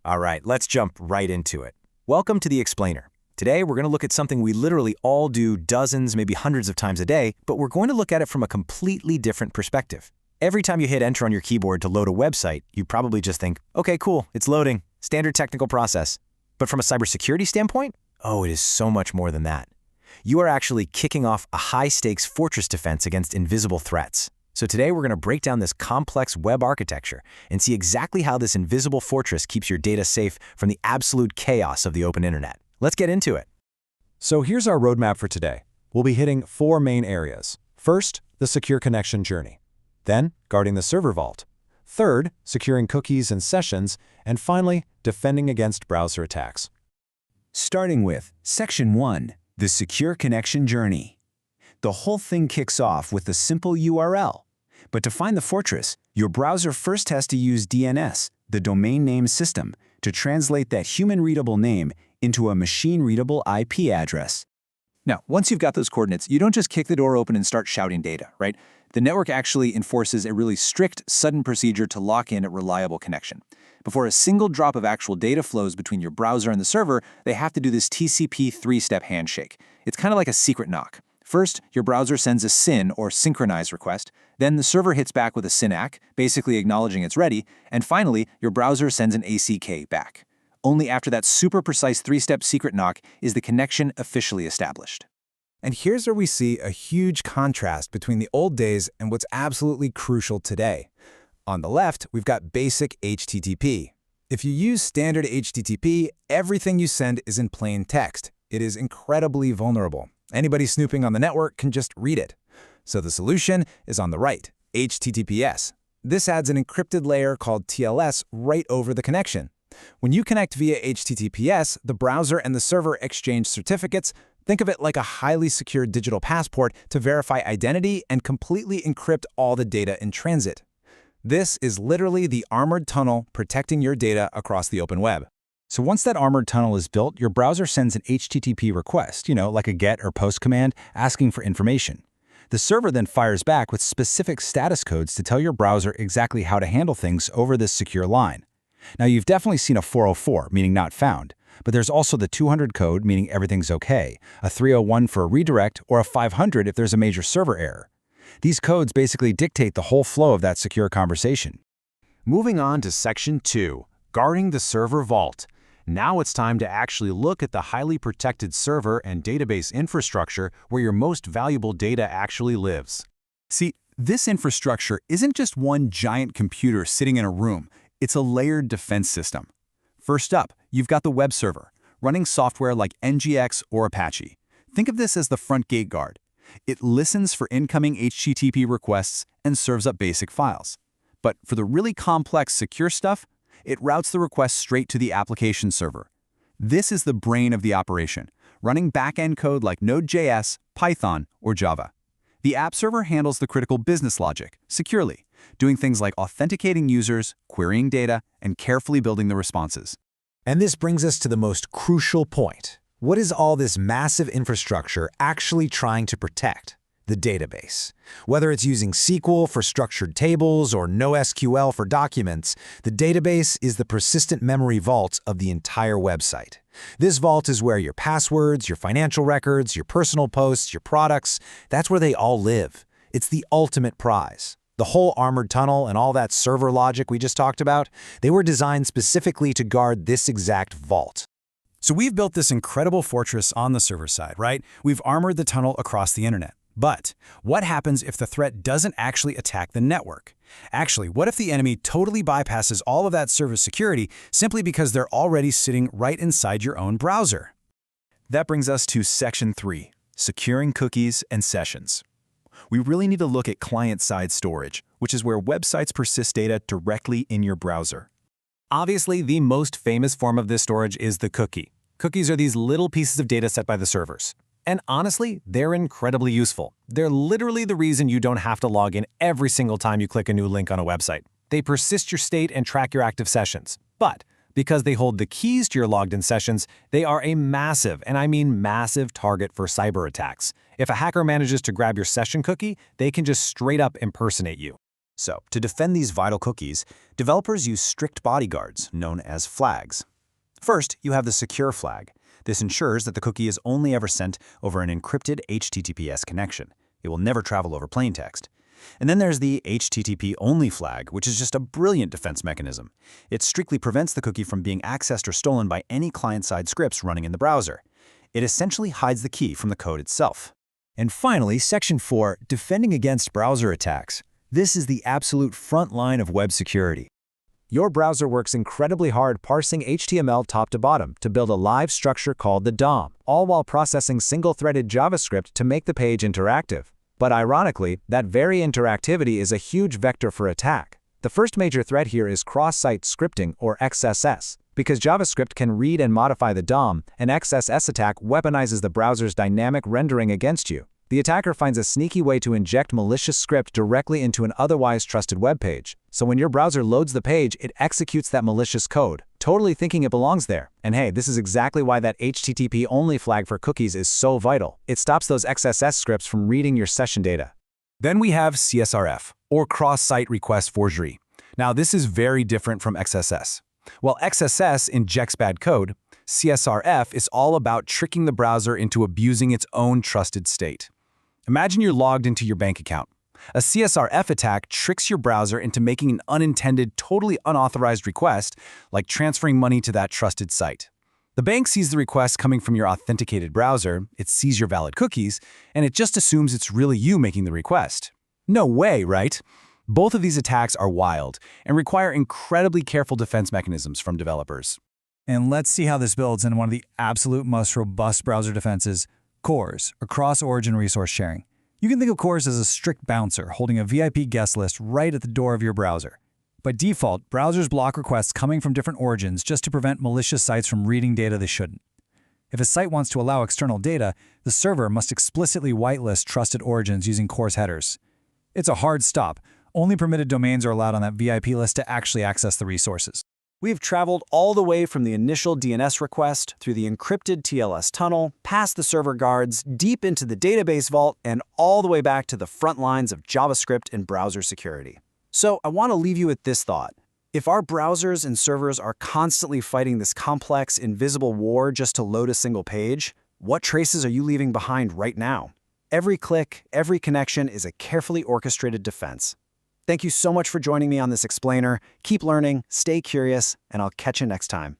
All right, let's jump right into it. Welcome to The Explainer. Today, we're going to look at something we literally all do dozens, maybe hundreds of times a day, but we're going to look at it from a completely different perspective. Every time you hit enter on your keyboard to load a website, you probably just think, okay, cool, it's loading, standard technical process. But from a cybersecurity standpoint, oh, it is so much more than that. You are actually kicking off a high-stakes fortress defense against invisible threats. So today we're going to break down this complex web architecture and see exactly how this invisible fortress keeps your data safe from the absolute chaos of the open internet. Let's get into it. So here's our roadmap for today. We'll be hitting 4 main areas. First, the secure connection journey. Then, guarding the server vault. Third, securing cookies and sessions. And finally, defending against browser attacks. Starting with Section 1, the secure connection journey. The whole thing kicks off with a simple URL. But to find the fortress, your browser first has to use DNS, the domain name system, to translate that human-readable name into a machine-readable IP address. Now, once you've got those coordinates, you don't just kick the door open and start shouting data, right? The network actually enforces a really strict, sudden procedure to lock in a reliable connection. Before a single drop of actual data flows between your browser and the server, they have to do this TCP 3-step handshake. It's kind of like a secret knock. First, your browser sends a SYN or synchronize request, then the server hits back with a SYNACK, basically acknowledging it's ready, and finally, your browser sends an ACK back. Only after that super precise 3-step secret knock is the connection officially established. And here's where we see a huge contrast between the old days and what's absolutely crucial today. On the left, we've got basic HTTP. If you use standard HTTP, everything you send is in plain text. It is incredibly vulnerable. Anybody snooping on the network can just read it. So the solution is on the right, HTTPS. This adds an encrypted layer called TLS right over the connection. When you connect via HTTPS, the browser and the server exchange certificates. Think of it like a highly secure digital passport to verify identity and completely encrypt all the data in transit. This is literally the armored tunnel protecting your data across the open web. So once that armored tunnel is built, your browser sends an HTTP request, like a GET or POST command, asking for information. The server then fires back with specific status codes to tell your browser exactly how to handle things over this secure line. Now, you've definitely seen a 404, meaning not found, but there's also the 200 code, meaning everything's okay, a 301 for a redirect, or a 500 if there's a major server error. These codes basically dictate the whole flow of that secure conversation. Moving on to Section 2, guarding the server vault. Now it's time to actually look at the highly protected server and database infrastructure where your most valuable data actually lives. See, this infrastructure isn't just one giant computer sitting in a room. It's a layered defense system. First up, you've got the web server, running software like NGX or Apache. Think of this as the front gate guard. It listens for incoming HTTP requests and serves up basic files. But for the really complex, secure stuff, it routes the request straight to the application server. This is the brain of the operation, running back-end code like Node.js, Python, or Java. The app server handles the critical business logic securely, doing things like authenticating users, querying data, and carefully building the responses. And this brings us to the most crucial point. What is all this massive infrastructure actually trying to protect? The database. Whether it's using SQL for structured tables or NoSQL for documents, the database is the persistent memory vault of the entire website. This vault is where your passwords, your financial records, your personal posts, your products, that's where they all live. It's the ultimate prize. The whole armored tunnel and all that server logic we just talked about, they were designed specifically to guard this exact vault. So we've built this incredible fortress on the server side, right? We've armored the tunnel across the internet. But what happens if the threat doesn't actually attack the network? Actually, what if the enemy totally bypasses all of that server security simply because they're already sitting right inside your own browser? That brings us to Section 3, securing cookies and sessions. We really need to look at client-side storage, which is where websites persist data directly in your browser. Obviously, the most famous form of this storage is the cookie. Cookies are these little pieces of data set by the servers. And honestly, they're incredibly useful. They're literally the reason you don't have to log in every single time you click a new link on a website. They persist your state and track your active sessions. But because they hold the keys to your logged-in sessions, they are a massive, and I mean massive, target for cyber attacks. If a hacker manages to grab your session cookie, they can just straight up impersonate you. So, to defend these vital cookies, developers use strict bodyguards, known as flags. First, you have the secure flag. This ensures that the cookie is only ever sent over an encrypted HTTPS connection. It will never travel over plain text. And then there's the HTTP-only flag, which is just a brilliant defense mechanism. It strictly prevents the cookie from being accessed or stolen by any client-side scripts running in the browser. It essentially hides the key from the code itself. And finally, Section 4, defending against browser attacks. This is the absolute front line of web security. Your browser works incredibly hard parsing HTML top to bottom to build a live structure called the DOM, all while processing single-threaded JavaScript to make the page interactive. But ironically, that very interactivity is a huge vector for attack. The first major threat here is cross-site scripting, or XSS. Because JavaScript can read and modify the DOM, an XSS attack weaponizes the browser's dynamic rendering against you. The attacker finds a sneaky way to inject malicious script directly into an otherwise trusted web page. So when your browser loads the page, it executes that malicious code, totally thinking it belongs there. And hey, this is exactly why that HTTP-only flag for cookies is so vital. It stops those XSS scripts from reading your session data. Then we have CSRF, or cross-site request forgery. Now, this is very different from XSS. While XSS injects bad code, CSRF is all about tricking the browser into abusing its own trusted state. Imagine you're logged into your bank account. A CSRF attack tricks your browser into making an unintended, totally unauthorized request, like transferring money to that trusted site. The bank sees the request coming from your authenticated browser, it sees your valid cookies, and it just assumes it's really you making the request. No way, right? Both of these attacks are wild and require incredibly careful defense mechanisms from developers. And let's see how this builds in one of the absolute most robust browser defenses, CORS, or Cross-Origin Resource Sharing. You can think of CORS as a strict bouncer holding a VIP guest list right at the door of your browser. By default, browsers block requests coming from different origins just to prevent malicious sites from reading data they shouldn't. If a site wants to allow external data, the server must explicitly whitelist trusted origins using CORS headers. It's a hard stop. Only permitted domains are allowed on that VIP list to actually access the resources. We've traveled all the way from the initial DNS request, through the encrypted TLS tunnel, past the server guards, deep into the database vault, and all the way back to the front lines of JavaScript and browser security. So I want to leave you with this thought. If our browsers and servers are constantly fighting this complex, invisible war just to load a single page, what traces are you leaving behind right now? Every click, every connection is a carefully orchestrated defense. Thank you so much for joining me on this explainer. Keep learning, stay curious, and I'll catch you next time.